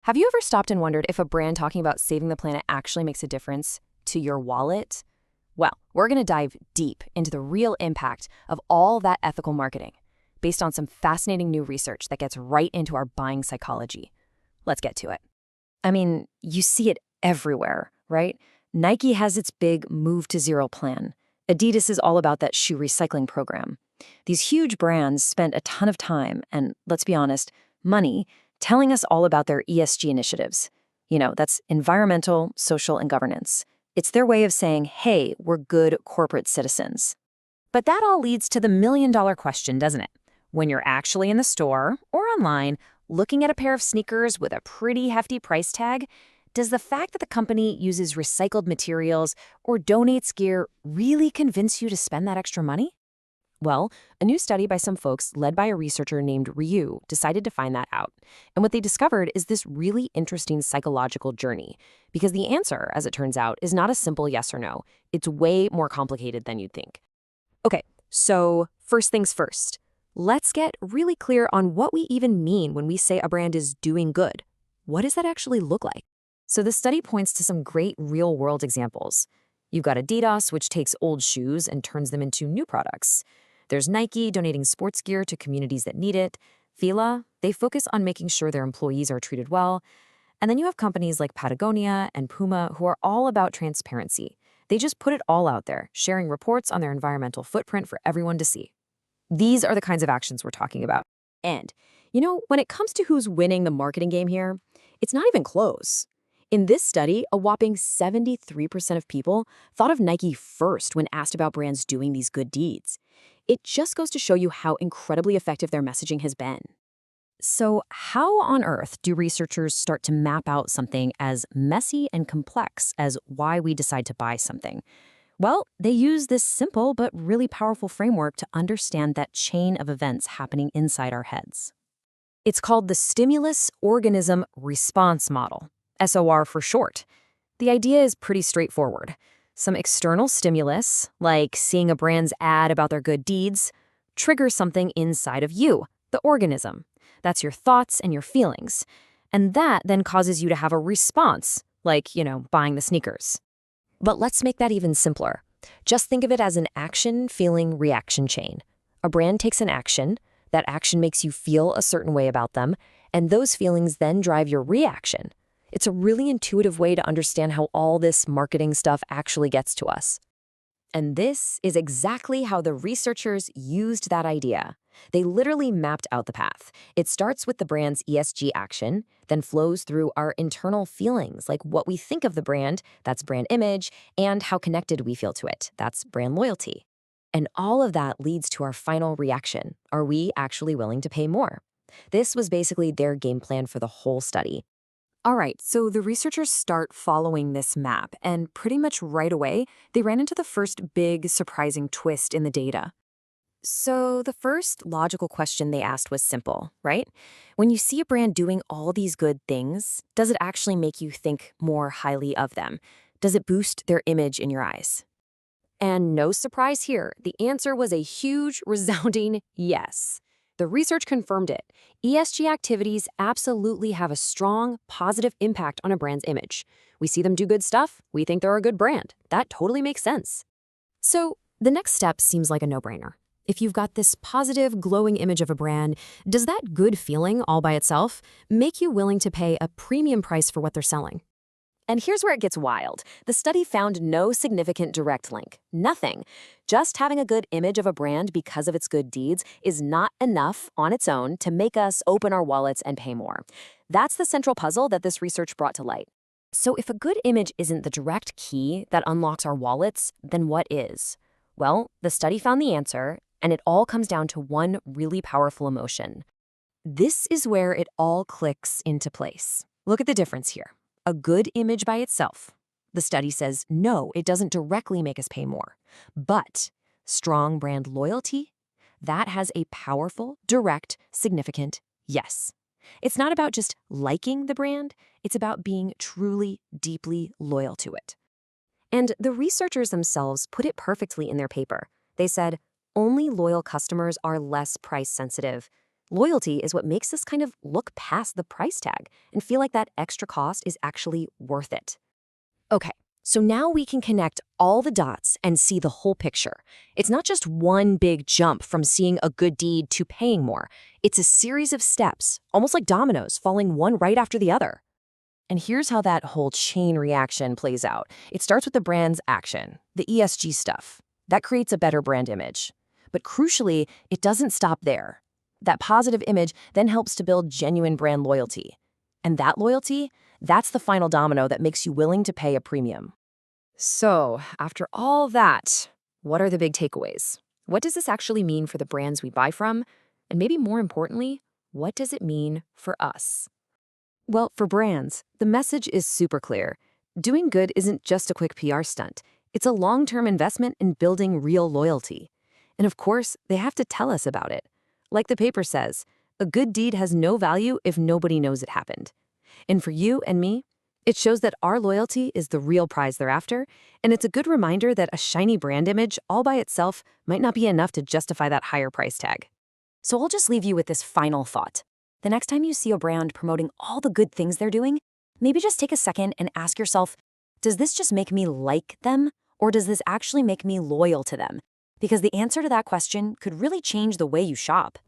Have you ever stopped and wondered if a brand talking about saving the planet actually makes a difference to your wallet? Well, we're going to dive deep into the real impact of all that ethical marketing based on some fascinating new research that gets right into our buying psychology. Let's get to it. I mean, you see it everywhere, right? Nike has its big Move to Zero plan. Adidas is all about that shoe recycling program. These huge brands spend a ton of time and, let's be honest, money telling us all about their ESG initiatives. That's environmental, social, and governance. It's their way of saying, hey, we're good corporate citizens. But that all leads to the million-dollar question, doesn't it? When you're actually in the store or online looking at a pair of sneakers with a pretty hefty price tag, does the fact that the company uses recycled materials or donates gear really convince you to spend that extra money? Well, a new study by some folks led by a researcher named Ryu decided to find that out. And what they discovered is this really interesting psychological journey. Because the answer, as it turns out, is not a simple yes or no. It's way more complicated than you'd think. Okay, so first things first. Let's get really clear on what we even mean when we say a brand is doing good. What does that actually look like? So the study points to some great real-world examples. You've got Adidas, which takes old shoes and turns them into new products. There's Nike donating sports gear to communities that need it. Fila, they focus on making sure their employees are treated well. And then you have companies like Patagonia and Puma who are all about transparency. They just put it all out there, sharing reports on their environmental footprint for everyone to see. These are the kinds of actions we're talking about. And, when it comes to who's winning the marketing game here, it's not even close. In this study, a whopping 73% of people thought of Nike first when asked about brands doing these good deeds. It just goes to show you how incredibly effective their messaging has been. So how on earth do researchers start to map out something as messy and complex as why we decide to buy something? Well, they use this simple but really powerful framework to understand that chain of events happening inside our heads. It's called the Stimulus Organism Response Model, SOR for short. The idea is pretty straightforward. Some external stimulus, like seeing a brand's ad about their good deeds, triggers something inside of you, the organism. That's your thoughts and your feelings. And that then causes you to have a response, like, buying the sneakers. But let's make that even simpler. Just think of it as an action, feeling, reaction chain. A brand takes an action, that action makes you feel a certain way about them, and those feelings then drive your reaction. It's a really intuitive way to understand how all this marketing stuff actually gets to us. And this is exactly how the researchers used that idea. They literally mapped out the path. It starts with the brand's ESG action, then flows through our internal feelings, like what we think of the brand, that's brand image, and how connected we feel to it, that's brand loyalty. And all of that leads to our final reaction. Are we actually willing to pay more? This was basically their game plan for the whole study. All right, so the researchers start following this map, and pretty much right away, they ran into the first big, surprising twist in the data. So the first logical question they asked was simple, right? When you see a brand doing all these good things, does it actually make you think more highly of them? Does it boost their image in your eyes? And no surprise here, the answer was a huge, resounding yes. The research confirmed it. ESG activities absolutely have a strong, positive impact on a brand's image. We see them do good stuff, we think they're a good brand. That totally makes sense. So the next step seems like a no-brainer. If you've got this positive, glowing image of a brand, does that good feeling all by itself make you willing to pay a premium price for what they're selling? And here's where it gets wild. The study found no significant direct link. Nothing. Just having a good image of a brand because of its good deeds is not enough on its own to make us open our wallets and pay more. That's the central puzzle that this research brought to light. So if a good image isn't the direct key that unlocks our wallets, then what is? Well, the study found the answer, and it all comes down to one really powerful emotion. This is where it all clicks into place. Look at the difference here. A good image by itself. The study says, no, it doesn't directly make us pay more. But strong brand loyalty, that has a powerful, direct, significant yes. It's not about just liking the brand, it's about being truly, deeply loyal to it. And the researchers themselves put it perfectly in their paper. They said, only loyal customers are less price sensitive. Loyalty is what makes us kind of look past the price tag and feel like that extra cost is actually worth it. Okay, so now we can connect all the dots and see the whole picture. It's not just one big jump from seeing a good deed to paying more. It's a series of steps, almost like dominoes, falling one right after the other. And here's how that whole chain reaction plays out. It starts with the brand's action, the ESG stuff. That creates a better brand image. But crucially, it doesn't stop there. That positive image then helps to build genuine brand loyalty. And that loyalty, that's the final domino that makes you willing to pay a premium. So, after all that, what are the big takeaways? What does this actually mean for the brands we buy from? And maybe more importantly, what does it mean for us? Well, for brands, the message is super clear. Doing good isn't just a quick PR stunt. It's a long-term investment in building real loyalty. And of course, they have to tell us about it. Like the paper says, a good deed has no value if nobody knows it happened. And for you and me, it shows that our loyalty is the real prize they're after, and it's a good reminder that a shiny brand image all by itself might not be enough to justify that higher price tag. So I'll just leave you with this final thought. The next time you see a brand promoting all the good things they're doing, maybe just take a second and ask yourself, does this just make me like them, or does this actually make me loyal to them? Because the answer to that question could really change the way you shop.